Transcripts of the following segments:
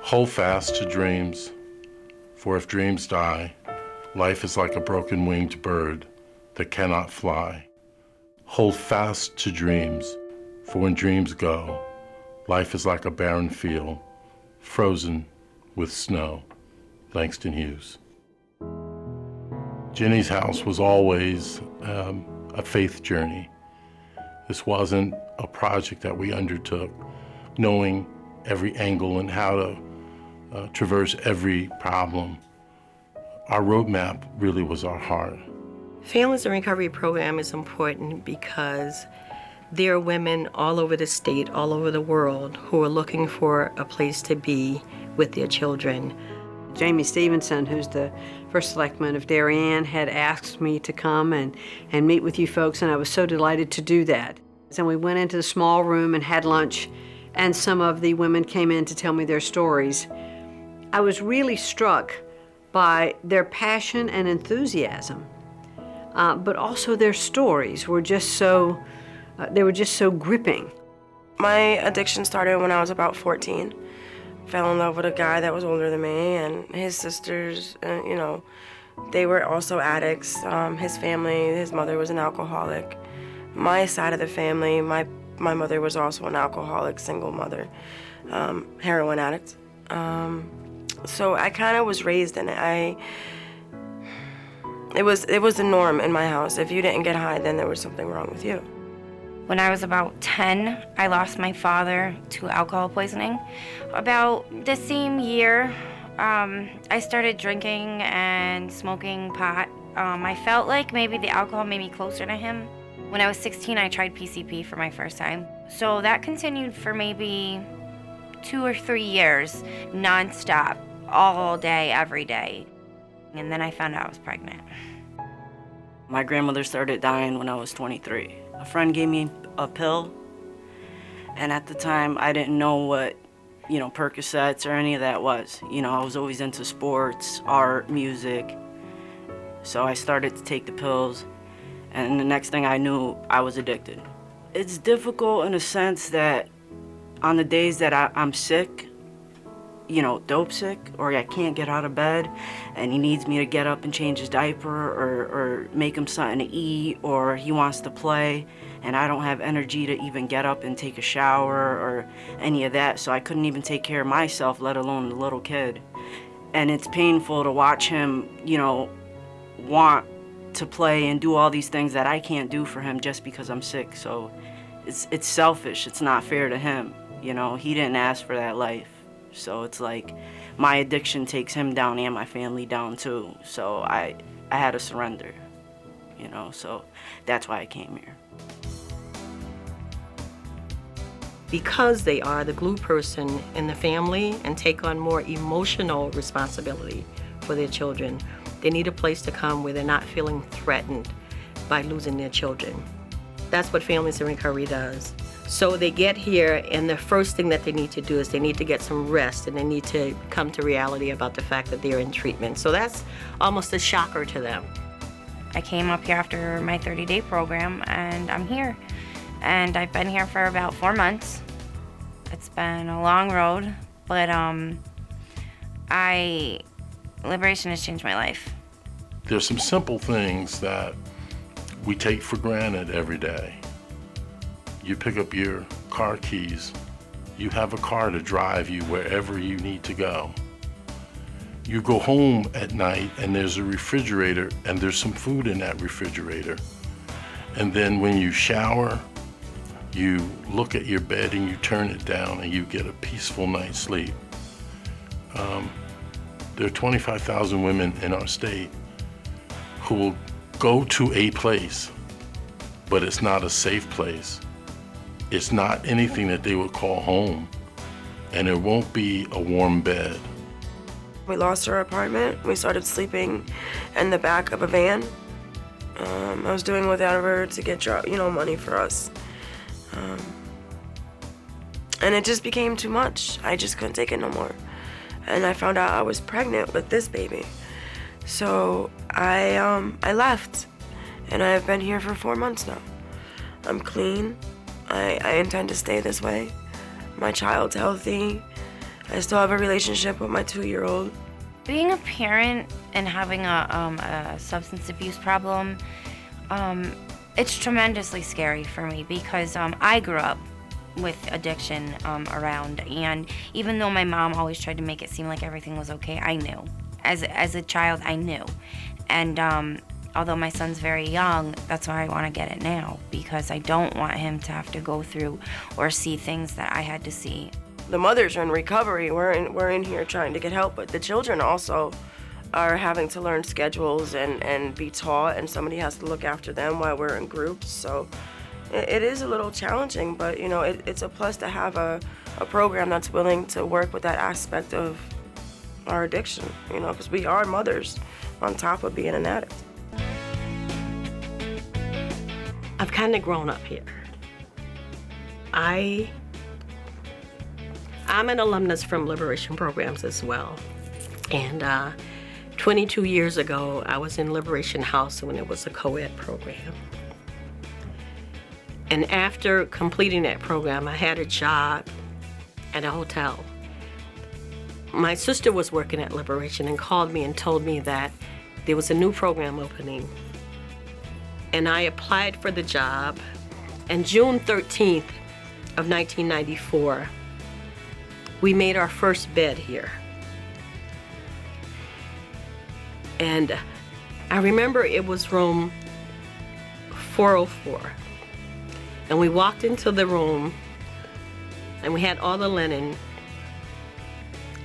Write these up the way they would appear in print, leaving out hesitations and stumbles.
Hold fast to dreams, for if dreams die, life is like a broken winged bird that cannot fly. Hold fast to dreams, for when dreams go, life is like a barren field, frozen with snow. Langston Hughes. Jenny's house was always a faith journey. This wasn't a project that we undertook, knowing every angle and how to traverse every problem. Our roadmap really was our heart. Families in Recovery program is important because there are women all over the state, all over the world, who are looking for a place to be with their children. Jamie Stevenson, who's the first selectman of Darien, had asked me to come and meet with you folks, and I was so delighted to do that. And we went into the small room and had lunch, and some of the women came in to tell me their stories. I was really struck by their passion and enthusiasm, but also their stories were just so, they were just so gripping. My addiction started when I was about 14. Fell in love with a guy that was older than me, and his sisters, you know, they were also addicts. His family, his mother was an alcoholic. My side of the family, my mother was also an alcoholic, single mother, heroin addict. So I kind of was raised in it. It was the norm in my house. If you didn't get high, then there was something wrong with you. When I was about 10, I lost my father to alcohol poisoning. About the same year, I started drinking and smoking pot. I felt like maybe the alcohol made me closer to him. When I was 16, I tried PCP for my first time. So that continued for maybe 2 or 3 years, nonstop, all day, every day. And then I found out I was pregnant. My grandmother started dying when I was 23. A friend gave me a pill, and at the time I didn't know what, Percocets or any of that was. I was always into sports, art, music. So I started to take the pills, and the next thing I knew, I was addicted. It's difficult in a sense that on the days that I'm sick, dope sick, or I can't get out of bed and he needs me to get up and change his diaper or make him something to eat, or he wants to play and I don't have energy to even get up and take a shower or any of that, so I couldn't even take care of myself, let alone the little kid. And it's painful to watch him, want to play and do all these things that I can't do for him just because I'm sick. So it's selfish. It's not fair to him. He didn't ask for that life. So it's like my addiction takes him down and my family down too. So I had to surrender, so that's why I came here. Because they are the glue person in the family and take on more emotional responsibility for their children, they need a place to come where they're not feeling threatened by losing their children. That's what Families in Recovery does. So they get here, and the first thing that they need to do is they need to get some rest, and they need to come to reality about the fact that they're in treatment. So that's almost a shocker to them. I came up here after my 30-day program, and I'm here. And I've been here for about 4 months. It's been a long road, but liberation has changed my life. There's some simple things that we take for granted every day. You pick up your car keys. You have a car to drive you wherever you need to go. You go home at night and there's a refrigerator and there's some food in that refrigerator. And then when you shower, you look at your bed and you turn it down and you get a peaceful night's sleep. There are 25,000 women in our state who will go to a place, but it's not a safe place. It's not anything that they would call home, and it won't be a warm bed. We lost our apartment. We started sleeping in the back of a van. I was doing whatever to get money for us. And it just became too much. I just couldn't take it no more. And I found out I was pregnant with this baby. So I left, and I've been here for 4 months now. I'm clean. I intend to stay this way. My child's healthy. I still have a relationship with my 2-year-old. Being a parent and having a substance abuse problem, it's tremendously scary for me because I grew up with addiction around, and even though my mom always tried to make it seem like everything was okay, I knew. As a child, I knew. And although my son's very young, that's why I want to get it now, because I don't want him to have to go through or see things that I had to see. The mothers are in recovery. We're in here trying to get help, but the children also are having to learn schedules and be taught, and somebody has to look after them while we're in groups. So it is a little challenging, but you know, it's a plus to have a program that's willing to work with that aspect of our addiction, you know, because we are mothers on top of being an addict. I've kind of grown up here. I'm an alumnus from Liberation Programs as well. And 22 years ago, I was in Liberation House when it was a co-ed program. And after completing that program, I had a job at a hotel. My sister was working at Liberation and called me and told me that there was a new program opening. And I applied for the job. And June 13th of 1994, we made our first bed here. And I remember it was room 404. And we walked into the room and we had all the linen.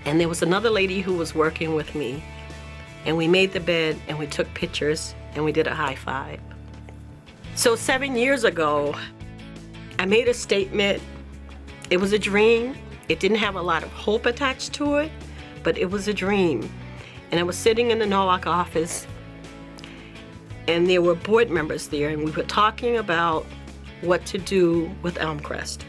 And there was another lady who was working with me. And we made the bed and we took pictures and we did a high five. So 7 years ago, I made a statement. It was a dream. It didn't have a lot of hope attached to it, but it was a dream. And I was sitting in the Norwalk office, and there were board members there, and we were talking about what to do with Elmcrest.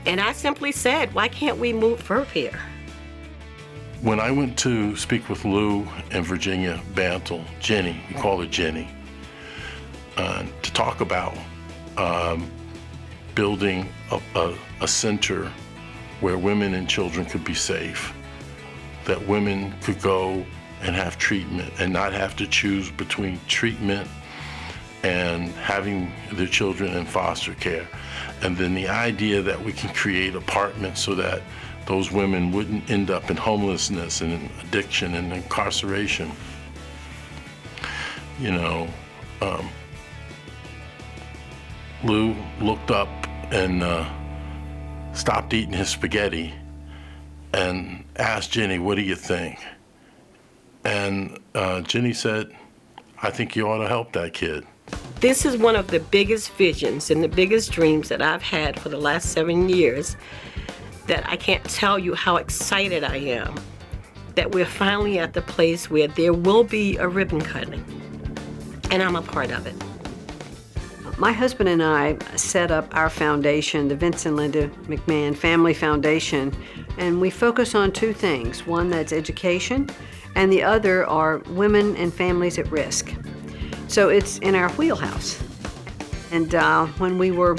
And I simply said, why can't we move Verve here? When I went to speak with Lou and Virginia Bantle, Jenny, we call her Jenny, to talk about building a center where women and children could be safe, that women could go and have treatment and not have to choose between treatment and having their children in foster care. And then the idea that we can create apartments so that those women wouldn't end up in homelessness and in addiction and incarceration. You know, Lou looked up and stopped eating his spaghetti and asked Jenny, what do you think? And Jenny said, I think you ought to help that kid. This is one of the biggest visions and the biggest dreams that I've had for the last 7 years, that I can't tell you how excited I am that we're finally at the place where there will be a ribbon cutting, and I'm a part of it. My husband and I set up our foundation, the Vince and Linda McMahon Family Foundation, and we focus on two things. One, that's education, and the other are women and families at risk. So it's in our wheelhouse. And when we were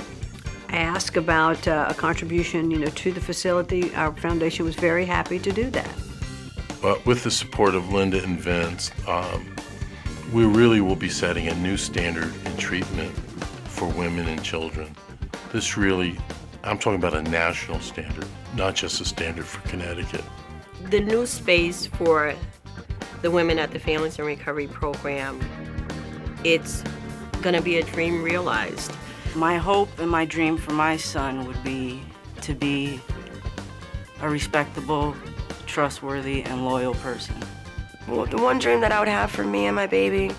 asked about a contribution, to the facility, our foundation was very happy to do that. But with the support of Linda and Vince, we really will be setting a new standard in treatment for women and children. This really, I'm talking about a national standard, not just a standard for Connecticut. The new space for the Women at the Families in Recovery program, it's gonna be a dream realized. My hope and my dream for my son would be to be a respectable, trustworthy, and loyal person. Well, the one dream that I would have for me and my baby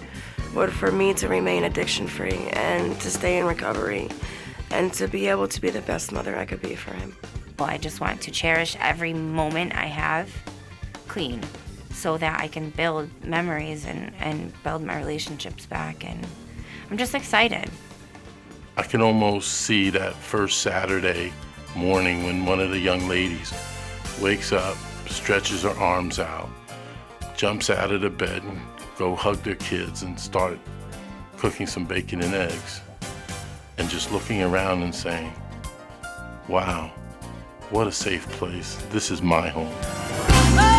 would for me to remain addiction-free and to stay in recovery and to be able to be the best mother I could be for him. Well, I just want to cherish every moment I have clean so that I can build memories and build my relationships back. And I'm just excited. I can almost see that first Saturday morning when one of the young ladies wakes up, stretches her arms out, jumps out of the bed and go hug their kids and start cooking some bacon and eggs, and just looking around and saying, wow, What a safe place. This is my home. Oh,